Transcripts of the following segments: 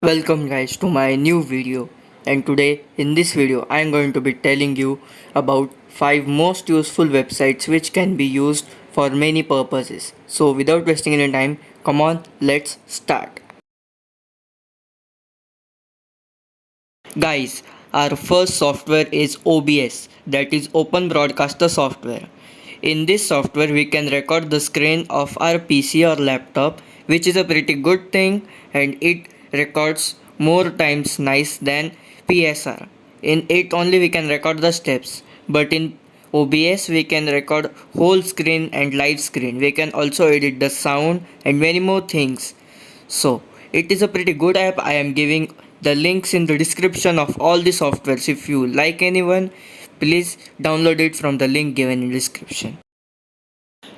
Welcome guys to my new video, and today in this video I am going to be telling you about 5 most useful websites which can be used for many purposes. So without wasting any time, come on, let's start. Guys, our first software is OBS, that is Open Broadcaster software. In this software we can record the screen of our PC or laptop, which is a pretty good thing, and it records more times nice than PSR. In it only we can record the steps, but in OBS we can record whole screen and live screen. We can also edit the sound and many more things. So it is a pretty good app. I am giving the links in the description of all the softwares. If you like anyone, please download it from the link given in description.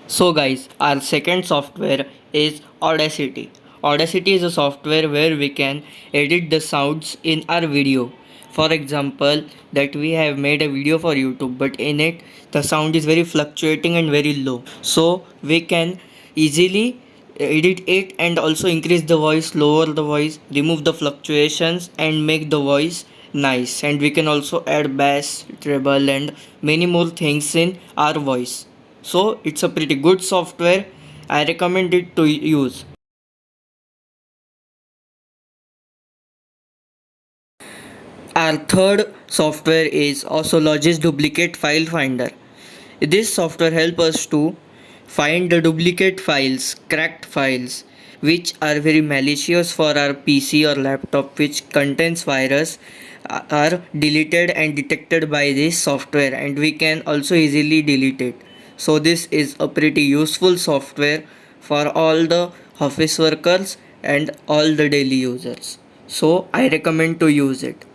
So guys, our second software is Audacity. Audacity is a software where we can edit the sounds in our video. For example, that we have made a video for YouTube, but in it the sound is very fluctuating and very low. So we can easily edit it and also increase the voice, lower the voice, remove the fluctuations and make the voice nice. And we can also add bass, treble and many more things in our voice. So it's a pretty good software. I recommend it to use. Our third software is Osology's Duplicate File Finder. This software helps us to find the duplicate files, cracked files, which are very malicious for our PC or laptop, which contains virus, are deleted and detected by this software, and we can also easily delete it. So this is a pretty useful software for all the office workers and all the daily users. So I recommend to use it.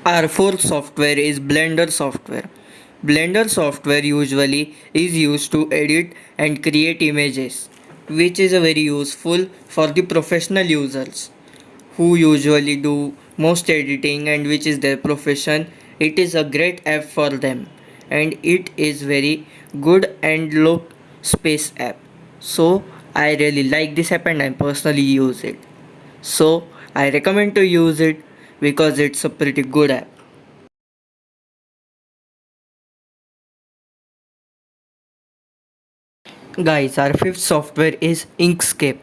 Our fourth software is Blender software. Blender software usually is used to edit and create images, which is a very useful for the professional users who usually do most editing and which is their profession. It is a great app for them, and it is very good and low space app. So I really like this app and I personally use it. So I recommend to use it because it's a pretty good app. Guys, our fifth software is Inkscape.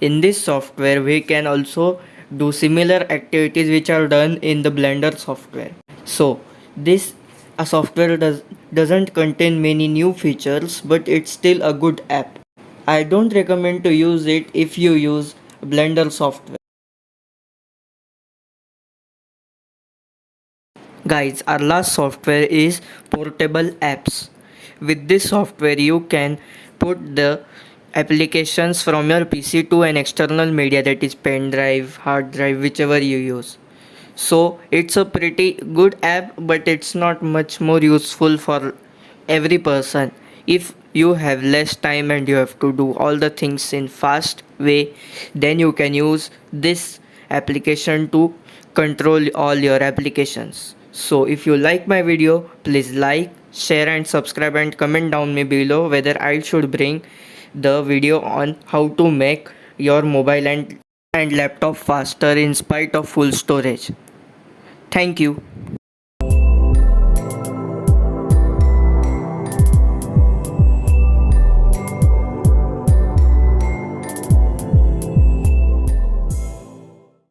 In this software we can also do similar activities which are done in the Blender software. So this software doesn't contain many new features, but it's still a good app. I don't recommend to use it if you use Blender software. Guys, our last software is Portable Apps. With this software you can put the applications from your PC to an external media, that is pen drive, hard drive, whichever you use. So it's a pretty good app, but it's not much more useful for every person. If you have less time and you have to do all the things in fast way, then you can use this application to control all your applications. So if you like my video, please like, share and subscribe, and comment down me below whether I should bring the video on how to make your mobile and laptop faster in spite of full storage. Thank you.